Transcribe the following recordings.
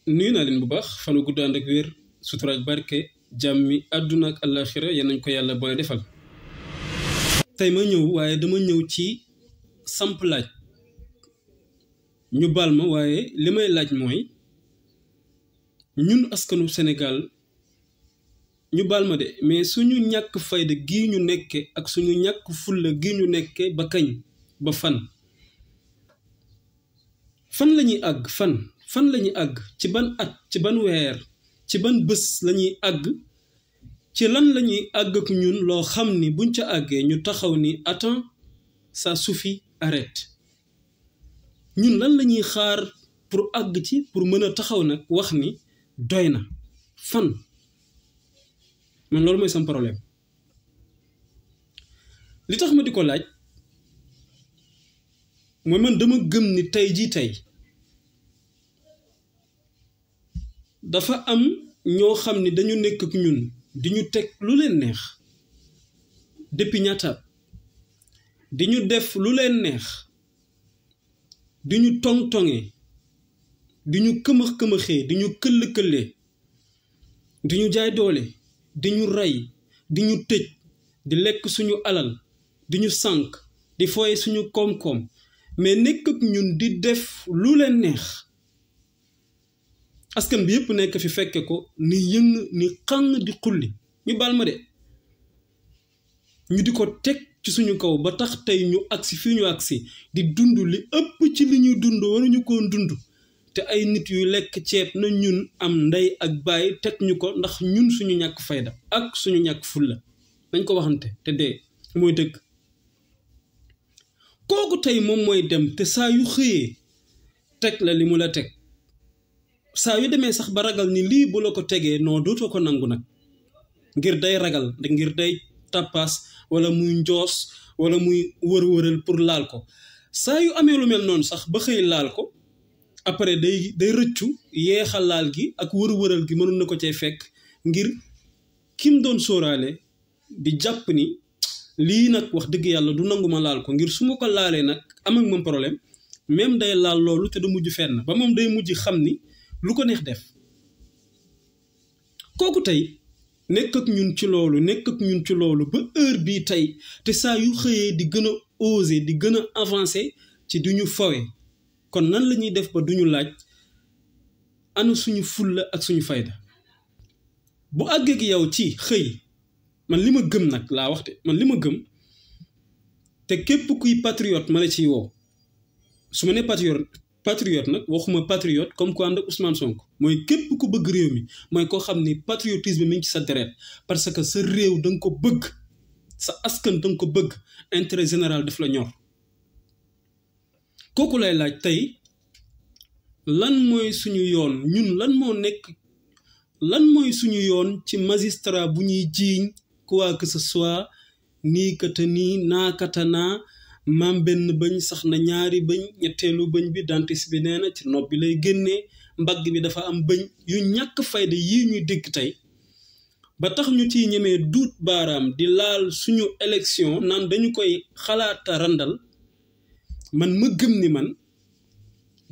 nuyu naa leen bu baax fanu gudd ànd ak wér sutura ak barke jàmmi àdduna ak àllaaxira yal nañ ko yàlla booy defal. tey ma ñëw waaye dama ñëw ci samp laaj ñu baal ma waaye li may laaj mooy ñun askanu Sénégal ñu baal ma de mais suñu ñàkk fayda gii ñu nekke ak suñu ñàkk fulla gii ñu nekke ba kañ ba fan lañuy àgg fan lañuy àgg ci ban at ci ban weer ci ban bés lañuy àgg ci lan lañuy àgg ak ñun loo xam ni buñ ca àggee ñu taxaw ni attends ça suffit arrête ñun lan lañuy xaar pour àgg ci pour mën a taxaw nag wax ni doy na fan man loolu mooy sam problème li tax ma di ko laaj mooy man dama gëm ni tey jii tey dafa am ñoo xam ni dañu nekk ak ñun di ñu teg lu leen neex depuis ñaata di ñu def lu leen neex di ñu tong-tongee di ñu këmax-këmaxee di ñu këll-këllee di ñu jaay doole di ñu rey di ñu tëj di lekk suñu alal di ñu sànk di fooye suñu koom-koom mais nekk ak ñun di def lu leen neex askan bi yëpp nekk fi fekke ko ni yëng ni xàng di xulli ñu baal ma de ñu di ko teg ci suñu kaw ba tax tey ñu agsi fii ñu agsi di dund li ëpp ci li ñuy dund waruñu koo dund te ay nit yu lekk ceeb na ñun am ndey ak baay teg ñu ko ndax ñun suñu ñàkk fayda ak suñu ñàkk fulla dañ ko waxante te dee mooy dëgg kooku tey moom mooy dem te saa yu xëyee teg la li mu la teg saa yu demee sax ba ragal ni lii bu la ko tegee noo dootoo ko nangu nag ngir day ragal ngir day tappaas wala muy njoos wala muy wër-wëral pour laal ko saa yu amee lu mel noonu sax ba xëy laal ko après day rëccu yeexal laal gi ak wër-wëral gi mënul na ko cay fekk ngir kim doon sóoraale di jàpp ni lii nag wax dëgg yàlla du nangu ma laal ko ngir su ma ko laalee nag am ak moom problème même day laal loolu te du mujj fenn ba moom day mujj xam ni lu ko neex def kooku tey nekk ak ñun ci loolu ba heure bii tey te saa yu xëyee di gën a oser di gën a avancer ci du ñu fawe kon nan la ñuy def ba duñu laaj ana suñu fulla ak suñu fayda bu àggee gi yow ci xëy man li ma gëm nag laa wax de man li ma gëm te képp kuy patriote ma la ciy woo su ma nee patriote nag waxuma patriote comme ko ànd ak Ousmane Sonko mooy képp ku bëgg réew mi mooy koo xam ni patriotisme mi ngi ci sa deret parce que sa réew da nga ko bëgg sa askan da nga ko bëgg intérêt général daf la ñor kooku lay laaj tey lan mooy suñu yoon ñun lan mooy suñu yoon ci magistrat bu ñuy jiiñ quoi que ce soit nii kata nii naakata naa maam benn bëñ sax na ñaari bëñ ñetteelu bëñ bi dentiste bi nee na ci nopp bi lay génnee mbagg bi dafa am bëñ yu ñàkk fayda yii ñuy dégg tey ba tax ñu ciy ñemee duut baaraam di laal suñu élection naan dañu koy xalaata randal man ma gëm ni man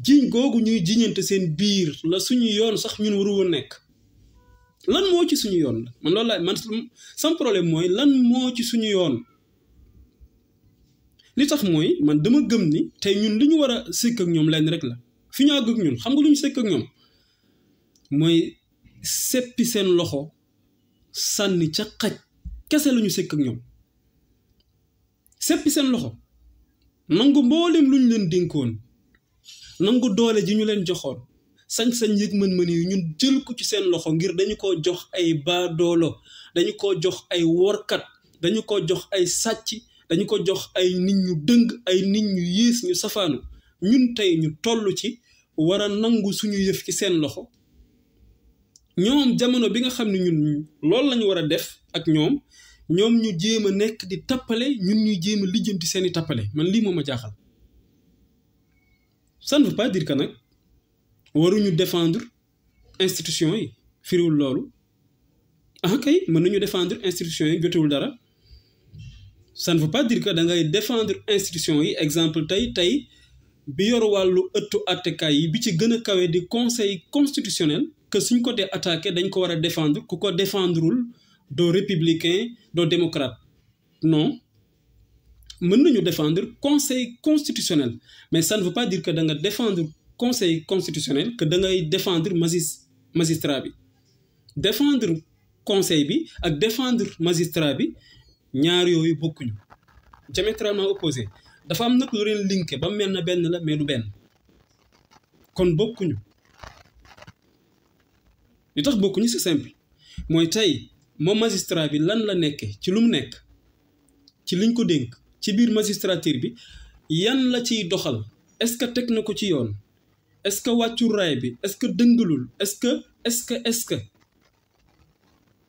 jiiñ googu ñuy jiñante seen biir la suñu yoon sax ñun waru woon nekk lan moo ci suñu yoon la man loolu laay man sam problème mooy lan moo ci suñu yoon li tax mooy man dama gëm ni tey ñun li ñu war a sëkk ak ñoom lenn rek la fi ñu àgg ak ñun xam nga lu ñu sëkk ak ñoom mooy seppi seen loxo sànni ca xaj kese la ñu sëkk ak ñoom seppi seen loxo nangu mboolem lu ñu leen dénkoon nangu doole ji ñu leen joxoon sañ-sañ yëg mën-mën yi ñun jël ko ci seen loxo ngir dañu ko jox ay baadoolo dañu ko jox ay workat dañu ko jox ay sàcc dañu ko jox ay nit ñu dëng ay nit ñu yées ñu safaanu ñun tey ñu toll ci war a nangu suñu yëf ci seen loxo ñoom jamono bi nga xam ne ñun loolu lañu war a def ak ñoom ñu jéem a nekk di tappale ñun ñuy jéem a lijjanti seeni tappale man lii moom a jaaxal ça ne veut pas dire que nag waruñu défendre institution yi firiwul loolu kay mën nañu défendre institution yi jotewul dara ça ne veut pas dire que da ngay défendre institution yi exemple tey bi yor wàllu ëttu àttekaay yi bi ci gën a kawe di conseil constitutionnel que suñ ko dee attaqué dañ ko war a défendre ku ko défendrul doo républicain doo démocrate non mën nañu défendre conseil constitutionnel mais ça ne veut pas dire que da nga défendre conseil constitutionnel que da ngay défendre magistrat bi défendre conseil bi ak défendre magistrat bi ñaar yooyu bokkuñu diamétralement opposé dafa am nag lu leen linké ba mel na benn la mais du benn kon bokkuñu li tax bokkuñu c'est simple mooy tey moom magistrat bi lan la nekkee ci lu mu nekk ci liñ ko dénk ci biir magistrature bi yan la ciy doxal est-ce que teg na ko ci yoon est-ce que wàccul raay bi est-ce que dëngalul est-ce que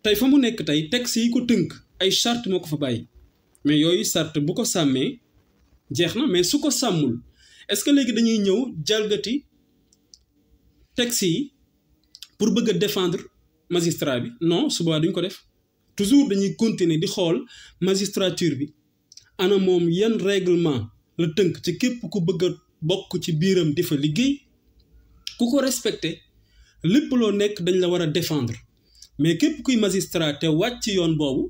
tey fa mu nekk tey texte yi ko tënk ay charte moo ko fa bàyyi mais yooyu charte bu ko sàmmee jeex na mais su ko sàmmul est-ce que léegi dañuy ñëw jalgati texte yi pour bëgg a défendre magistrat bi non suba duñ ko def toujours dañuy continuer di xool magistrature bi ana moom yan règlement la tënk ci képp ku bëgg a bokk ci biiram di fa liggéey ku ko respecté lépp loo nekk dañ la war a défendre mais képp kuy magistrat te wàcc yoon boobu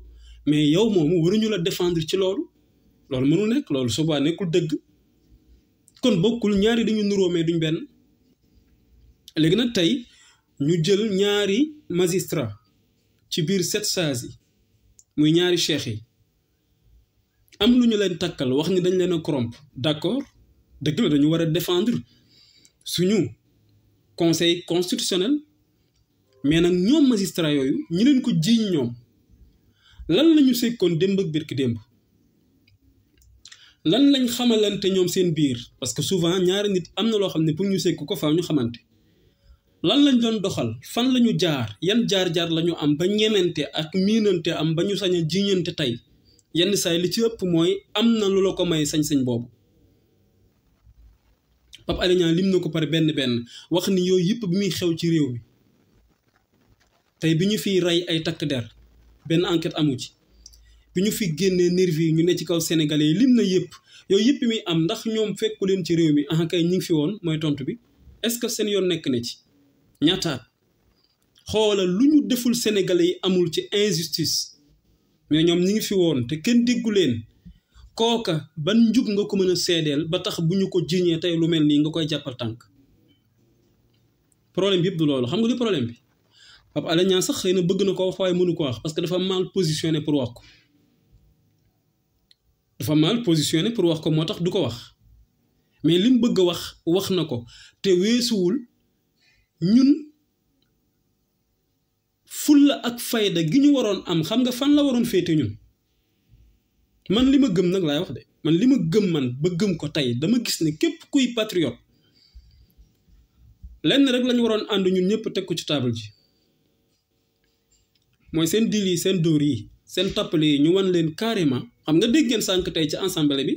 mais yow moomu waruñu la défendre ci loolu mënul nekk loolu suba nekkul dëgg kon bokkul ñaari dañu nuroo mais duñ benn léegi nag tey ñu jël ñaari magistrat ci biir 7 sages yi muy ñaari cheikh yi am lu ñu leen takkal wax ni dañ leen a corrompre d'accord dëgg la dañu war a défendre suñu conseil constitutionnel mais nag ñoom magistrat yooyu ñi leen ko jiiñ ñoom lan lañu sekkoon démb ak birki démb lan lañ xamalante ñoom seen biir parce que souvent ñaari nit am na loo xam ne pour ñu sekk ko faaw ñu xamante lan lañ doon doxal fan lañu jaar yan jaar-jaar lañu am ba ñemente ak miinante am ba ñu sañ a jiiñante tey yenn saay li ci ëpp mooy am na lu la ko may sañ-sañ boobu Pape Alé Niang lim na ko par benn wax ni yooyu yëpp bi muy xew ci réew mi tey bi ñu fiy rey ay takk der benn enquête amu ci bi ñu fi génnee nervi yi ñu ne ci kaw sénégalais yi lim na yëpp yooyu yëpp mi am ndax ñoom fekku leen ci réew mi ah kay ñi ngi fi woon mooy tontu bi est-ce que seen yoon nekk na ci ñaataat xoolal lu ñu deful sénégalais yi amul ci injustice mais ñoom ñi ngi fi woon te kenn déggu leen kooka ban njub nga ko mën a seedeel ba tax bu ñu ko jiñee tey lu mel nii nga koy jàppal tànk problème bi yëpp du loolu xam nga li problème bi Pape Alé Niang sax xëy na bëgg na ko wax waaye mënu ko wax parce que dafa mal positionné pour wax ko moo tax du ko wax mais li mu bëgg a wax na ko te weesuwul ñun fulla ak fayda gi ñu waroon am xam nga fan la waroon féete ñun man li ma gëm nag laay wax de man li ma gëm man ba gëm ko tey dama gis ne képp kuy patriote lenn rek lañu waroon ànd ñun ñëpp teg ko ci table ji mooy seen dil yi seen dóor yi seen tappale yi ñu wan leen carrément xam nga dégg ngeen sànq tey ci assemblée bi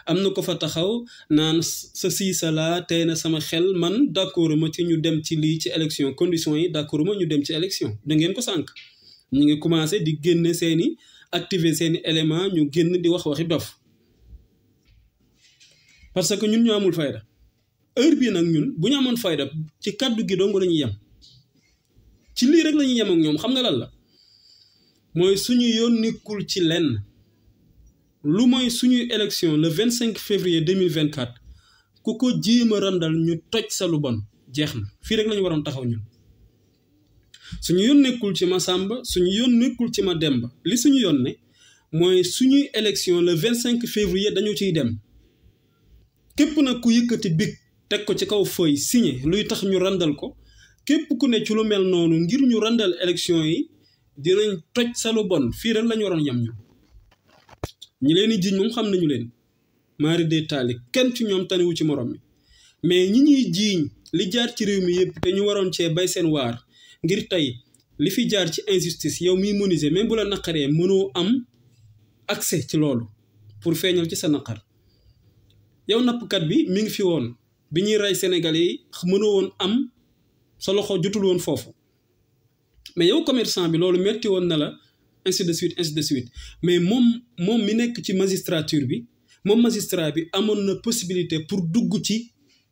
am na ko fa taxaw naan sa siisa laa tey na sama xel man d'accord ma ci ñu dem ci lii ci élection conditions yi d'accord ma ñu dem ci élection da ngeen ko sànq ñu ngi commencé di génne seeni activer seeni élément ñu génn di wax waxi dof parce que ñun ñu amul fayda heure bii nag ñun bu ñu amoon fayda ci kaddu gi dong la ñuy yem ci lii rek la ñuy yem ak ñoom xam nga lan la mooy suñu yoon nekkul ci lenn lu mooy suñuy élection le 25 février 2024 ku ko jéem a randal ñu toj sa lu bon jeex na fii rek la ñu waroon taxaw ñun suñu yoon nekkul ci ma Samba suñu yoon nekkul ci ma Demba li suñu yoon ne mooy suñuy élection le 25 février dañu ciy dem képp nag ku yëkkati big teg ko ci kaw feuille signé luy tax ñu randal ko képp ku ne ci lu mel noonu ngir ñu randal élection yi dinañ toj sa lu bon fii rek la ñu waroon yem ñu ñi leen di jiiñ moom xam nañu leen maari de taali kenn ci ñoom taniwu ci morom mi mais ñi ñuy jiiñ li jaar ci réew mi yëpp te ñu waroon cee bay seen waar ngir tey li fi jaar ci injustice yow miy menuisier même bu la naqaree mënoo am accès ci loolu pour feeñal ci sa naqar yow nappkat bi mi ngi fi woon bi ñuy rey Sénégalais yi mënoo woon am sa loxo jotul woon foofu mais yow commerçant bi loolu metti woon na la ainsi de suite mais moom mi nekk ci magistrature bi moom magistrat bi amoon na possibilité pour dugg ci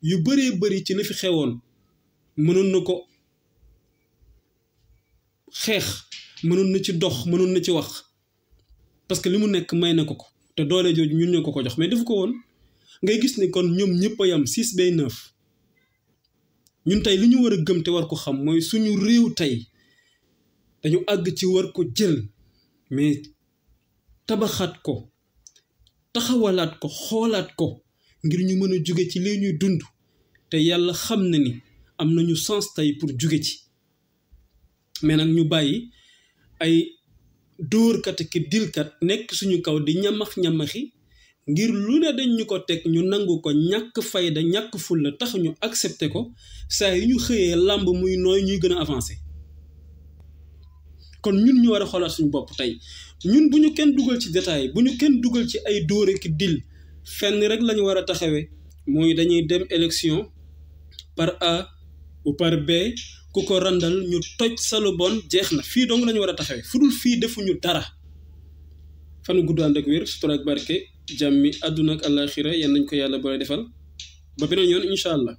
yu bëree bëri ci li fi xewoon mënoon na ko xeex mënoon na ci dox mënoon na ci wax parce que li mu nekk may na ko ko te doole jooju ñun ñoo ko ko jox mais defu ko woon ngay gis ni kon ñoom ñëpp a yam 6 bay 9 ñun tey li ñu war a gëm te war ko xam mooy suñu réew tey dañu àgg ci war ko jël mais tabaxaat ko taxawalaat ko xoolaat ko ngir ñu mën a jóge ci li ñuy dund te yàlla xam na ni am nañu sens tey pour jóge ci mais nag ñu bàyyi ay dóorkat ki dilkat nekk suñu kaw di ñamax-ñamaxi ngir lu ne dañ ñu ko teg ñu nangu ko ñàkk fayda ñàkk fulla tax ñu accepté ko saa yi ñu xëyee làmb muy nooy ñuy gën a avancé kon ñun ñu war a xoolaat suñu bopp tey ñun bu ñu kenn dugal ci détail bu ñu kenn dugal ci ay dóore ki dil fenn rek lañu war a taxawee mooy dañuy dem élection par A ou par B ku ko randal ñu toj salu bon jeex na fii dong lañu war a taxawee fu dul fii defuñu dara fanu gudd ànd ak wér sutura ak barke jàmmi àdduna ak àllaaxira yan nañ ko yàlla boole defal ba beneen yoon incha allah